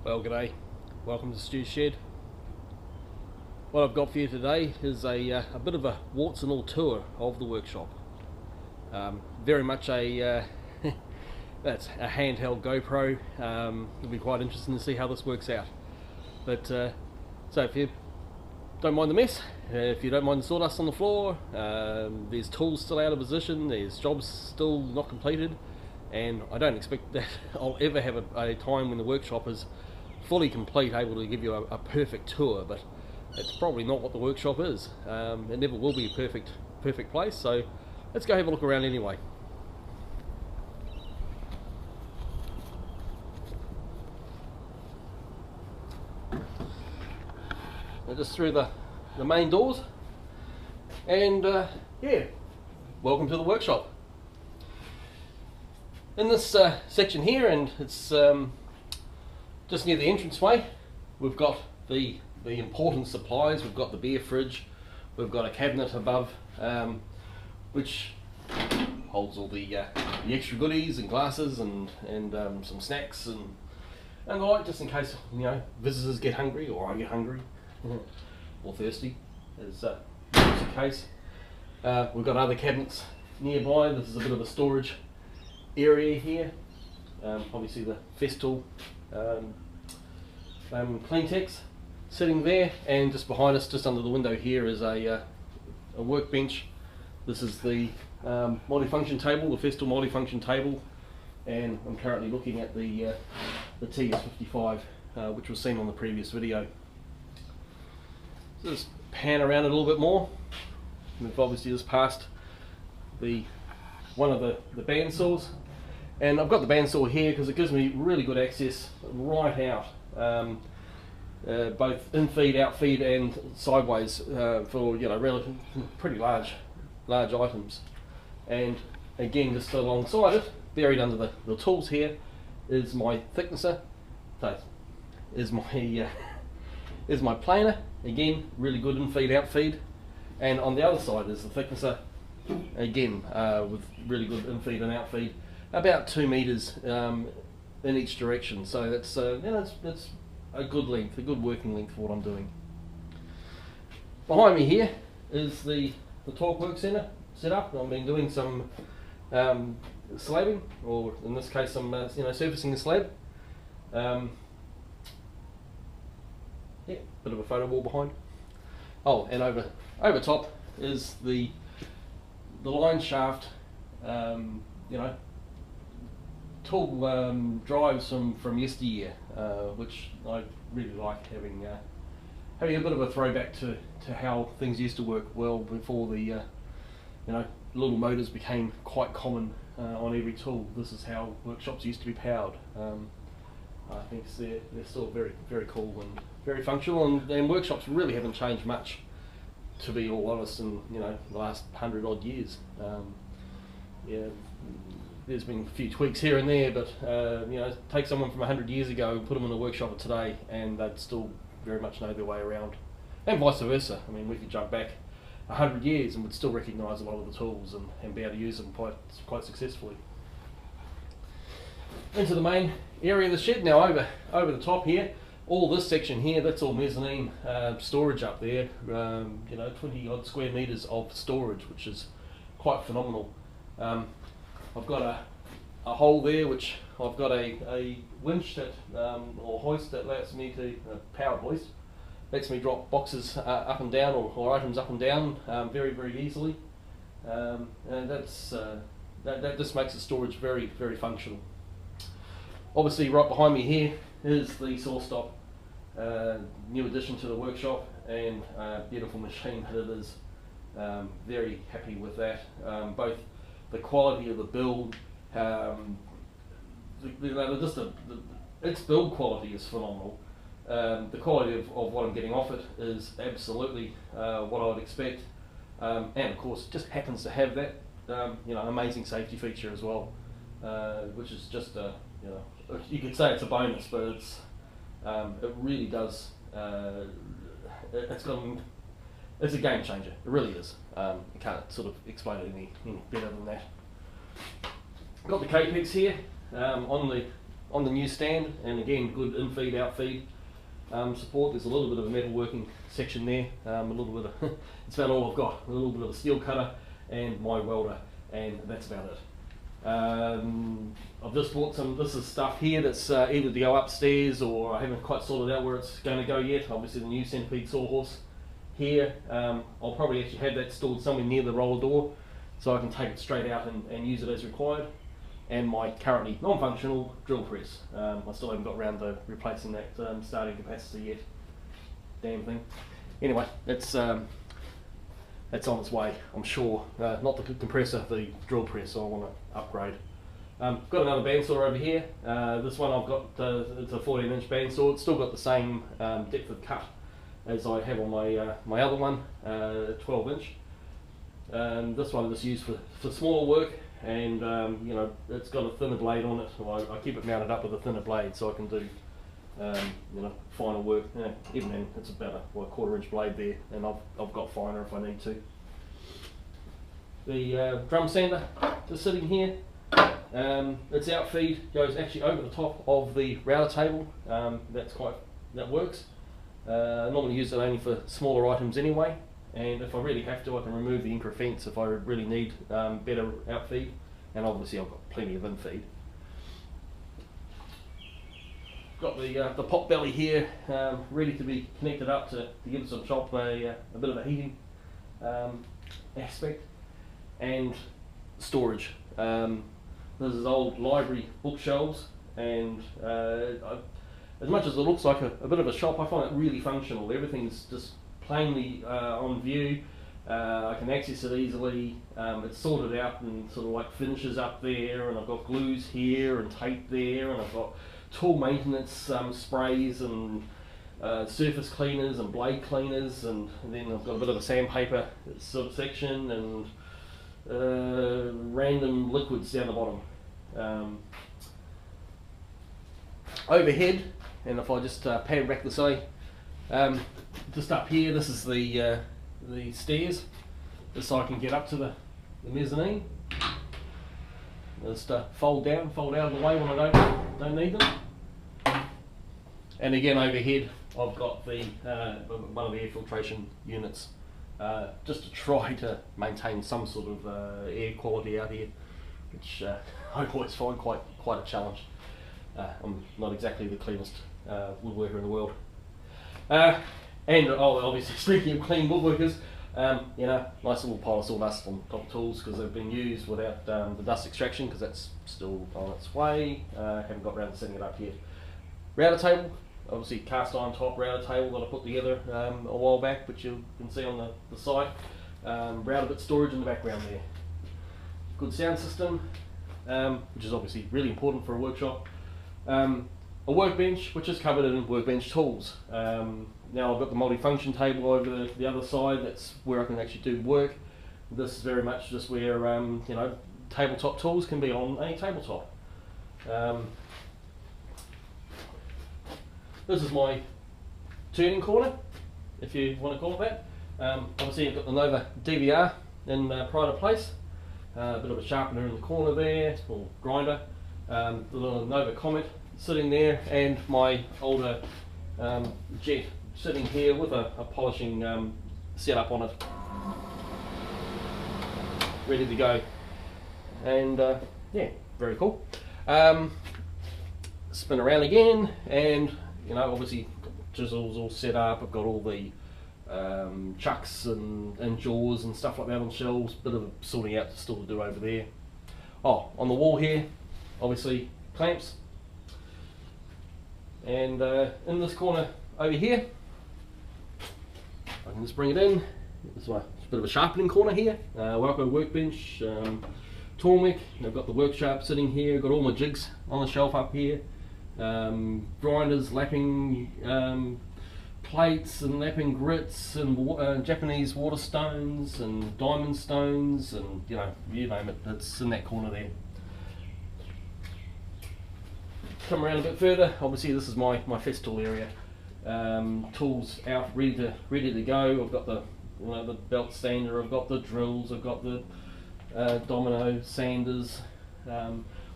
Well, g'day. Welcome to Stu's Shed. What I've got for you today is a bit of a warts and all tour of the workshop. Very much a that's a handheld GoPro. It'll be quite interesting to see how this works out. But so if you don't mind the mess, if you don't mind the sawdust on the floor, there's tools still out of position, there's jobs still not completed, and I don't expect that I'll ever have a time when the workshop is fully complete, able to give you a perfect tour, but it's probably not what the workshop is. It never will be a perfect place, so let's go have a look around anyway. Just through the main doors, and yeah, welcome to the workshop. In this section here, and it's just near the entranceway, we've got the important supplies. We've got the beer fridge, we've got a cabinet above, which holds all the extra goodies and glasses and some snacks and the like, just in case, you know, visitors get hungry or I get hungry or thirsty, as is the case. We've got other cabinets nearby. This is a bit of a storage area here. Obviously the Festool Cleantex sitting there, and just behind us, just under the window here, is a workbench. This is the multifunction table, the Festool multifunction table, and I'm currently looking at the TS55, which was seen on the previous video. So just pan around it a little bit more. We've obviously just passed one of the bandsaws, and I've got the bandsaw here because it gives me really good access right out, both in feed, out feed, and sideways for, you know, relatively pretty large items. And again, just alongside it, buried under the tools here, is my thicknesser. So is my planer. Again, really good in feed, out feed. And on the other side is the thicknesser, again, with really good in feed and out feed, about 2 meters in each direction. So that's that's a good length, a good working length for what I'm doing. Behind me here is the torque work center set up. I've been doing some slabbing, or in this case some surfacing the slab. Yeah, bit of a photo wall behind. Oh, and over top is the line shaft, tool drives from yesteryear, which I really like having a bit of a throwback to how things used to work well before the little motors became quite common on every tool. This is how workshops used to be powered. I think they're still very, very cool and very functional, and workshops really haven't changed much, to be all honest, in the last 100 odd years. Yeah, there's been a few tweaks here and there, but take someone from 100 years ago and put them in a workshop of today, and they'd still very much know their way around, and vice versa. I mean, we could jump back 100 years and would still recognise a lot of the tools and be able to use them quite successfully. Into the main area of the shed now. Over the top here, all this section here, that's all mezzanine storage up there. 20 odd square meters of storage, which is quite phenomenal. I've got a hole there, which I've got a winch that or hoist that allows me to powered hoist, lets me drop boxes up and down, or items up and down very, very easily, and that just makes the storage very, very functional. Obviously, right behind me here is the saw stop, new addition to the workshop, and beautiful machine that it is. Very happy with that. Both the quality of the build, its build quality is phenomenal. The quality of what I'm getting off it is absolutely what I would expect, and of course, it just happens to have that amazing safety feature as well, which is just you could say it's a bonus, but it really does. It's a game changer. It really is. You can't sort of explain it any better than that. Got the Capex here on on the new stand, and again good in feed out feed support. There's a little bit of a metalworking section there, a little bit of it's about all I've got, a little bit of a steel cutter and my welder, and that's about it. I've just bought some, this is stuff here that's either to go upstairs, or I haven't quite sorted out where it's going to go yet. Obviously the new centipede sawhorse here, I'll probably actually have that stored somewhere near the roller door so I can take it straight out and use it as required. And my currently non-functional drill press. I still haven't got around to replacing that starting capacity yet. Damn thing. Anyway, that's on its way, I'm sure. Not the compressor, the drill press, so I want to upgrade. Got another bandsaw over here. This one I've got, it's a 14-inch bandsaw. It's still got the same depth of cut as I have on my other one, 12-inch. This one I just use for smaller work, and you know, it's got a thinner blade on it. So I keep it mounted up with a thinner blade so I can do you know, finer work. Even then, it's about a 1/4-inch blade there, and I've got finer if I need to. The drum sander just sitting here. Its outfeed goes actually over the top of the router table. That works. I normally use it only for smaller items anyway, and if I really have to, I can remove the Incra fence if I really need better outfeed, and obviously I've got plenty of infeed. Got the pot belly here ready to be connected up to give some shop a bit of a heating aspect, and storage. This is old library bookshelves, and as much as it looks like a bit of a shop, I find it really functional. Everything's just plainly on view. I can access it easily. It's sorted out and sort of like finishes up there, and I've got glues here and tape there, and I've got tool maintenance sprays and surface cleaners and blade cleaners, and then I've got a bit of a sandpaper sort of section, and random liquids down the bottom. Overhead, and if I just pan back this way, just up here, this is the stairs, just so I can get up to the mezzanine. Just fold out of the way when I don't need them. And again, overhead, I've got the one of the air filtration units, just to try to maintain some sort of air quality out here, which I always find quite a challenge. I'm not exactly the cleanest woodworker in the world. And obviously, speaking of clean woodworkers, you know, nice little pile of sawdust on top tools because they've been used without the dust extraction, because that's still on its way. Haven't got around to setting it up yet. Router table, obviously cast iron top router table that I put together a while back, which you can see on the site. Router bit storage in the background there. Good sound system, which is obviously really important for a workshop. A workbench, which is covered in workbench tools. Now I've got the multi-function table over the other side. That's where I can actually do work. This is very much just where you know, tabletop tools can be on a tabletop. This is my turning corner, if you want to call it that. Obviously I've got the Nova DVR in pride of place. A bit of a sharpener in the corner there, or grinder. The little Nova Comet sitting there, and my older jet sitting here with a polishing setup on it, ready to go. And yeah, very cool. Spin around again, and you know, obviously chisels all set up. I've got all the chucks and jaws and stuff like that on shelves. Bit of sorting out still to do over there. Oh, on the wall here, obviously clamps. And in this corner over here, I can just bring it in. It's a bit of a sharpening corner here. Wacko workbench, Tormek. I've got the work sharp sitting here. Got all my jigs on the shelf up here. Grinders, lapping plates and lapping grits, and Japanese water stones and diamond stones, and you name it, it's in that corner there. Come around a bit further, obviously this is my festool area. Tools out, ready to go. I've got the belt sander, I've got the drills, I've got the domino sanders,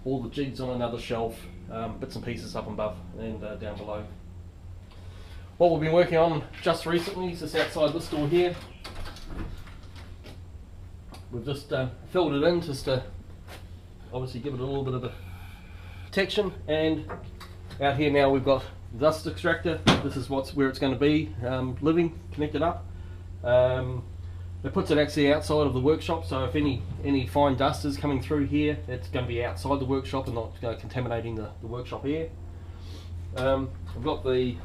all the jigs on another shelf. bits and pieces up above and down below. What we've been working on just recently is just outside this door here. We've just filled it in just to obviously give it a little bit of a protection, and out here now we've got dust extractor. This is where it's going to be living, connected up. It puts it actually outside of the workshop, so if any fine dust is coming through here, it's going to be outside the workshop and not contaminating the workshop air. I've got the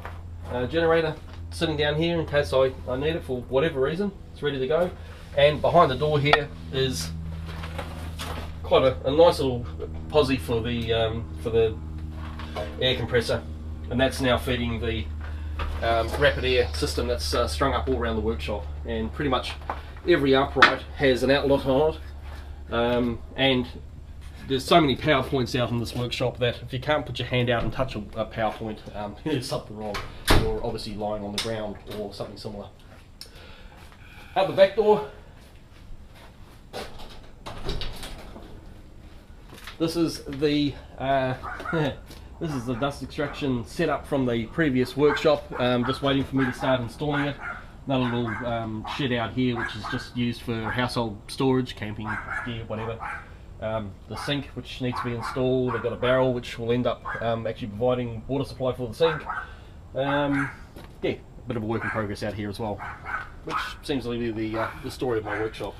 generator sitting down here in case I need it for whatever reason. It's ready to go, and behind the door here is quite a nice little posi for the air compressor, and that's now feeding the rapid air system that's strung up all around the workshop, and pretty much every upright has an outlet on it, and there's so many power points out in this workshop that if you can't put your hand out and touch a power point, there's something wrong. You're obviously lying on the ground or something similar. Out the back door, this is the this is the dust extraction setup from the previous workshop. Just waiting for me to start installing it. Another little shed out here which is just used for household storage, camping gear, whatever. The sink which needs to be installed. I've got a barrel which will end up actually providing water supply for the sink. Yeah, a bit of a work in progress out here as well, which seems to be the story of my workshop.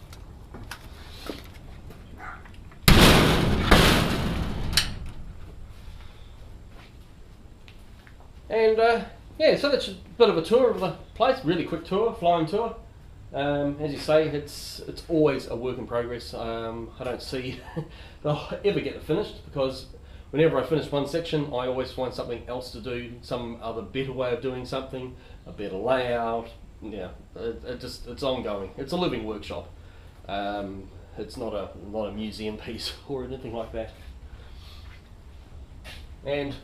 And yeah, so that's a bit of a tour of the place, really quick tour, flying tour. As you say, it's always a work in progress. I don't see that I'll ever get it finished, because whenever I finish one section, I always find something else to do, some other better way of doing something, a better layout. Yeah, it's ongoing. It's a living workshop. It's not a museum piece or anything like that. And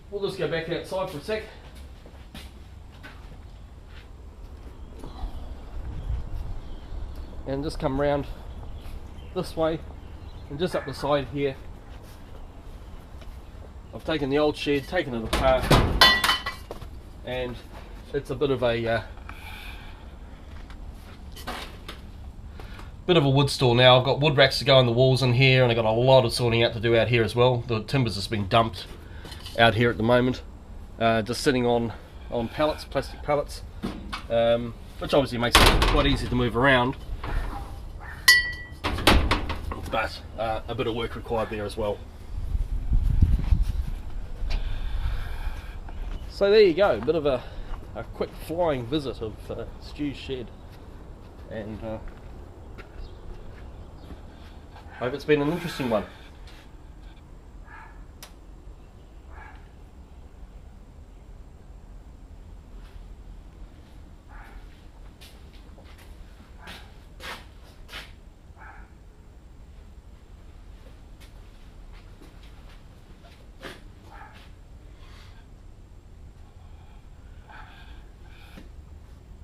we'll just go back outside for a sec. And just come round this way, and just up the side here, I've taken the old shed, taken it apart, and it's a bit of a wood store now. I've got wood racks to go on the walls in here, and I've got a lot of sorting out to do out here as well. The timber's just been dumped out here at the moment, just sitting on pallets, plastic pallets, which obviously makes it quite easy to move around, but a bit of work required there as well. So there you go, a bit of a quick flying visit of Stu's shed, and I hope it's been an interesting one.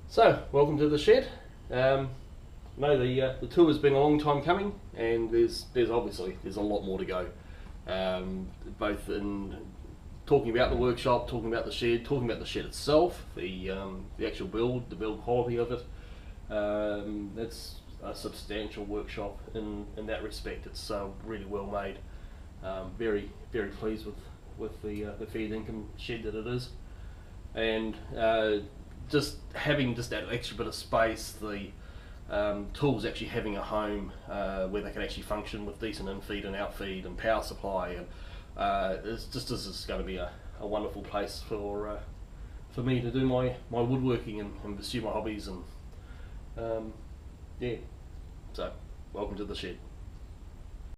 So, welcome to the shed. No, the tour has been a long time coming, and there's obviously a lot more to go. Both in talking about the workshop, talking about the shed itself, the actual build, the build quality of it. It's a substantial workshop in that respect. It's really well made. Very pleased with the fair income shed that it is, and just having that extra bit of space, the tools actually having a home where they can actually function with decent in-feed and out-feed and power supply, and this is going to be a wonderful place for me to do my woodworking and pursue my hobbies, and yeah, so welcome to the shed.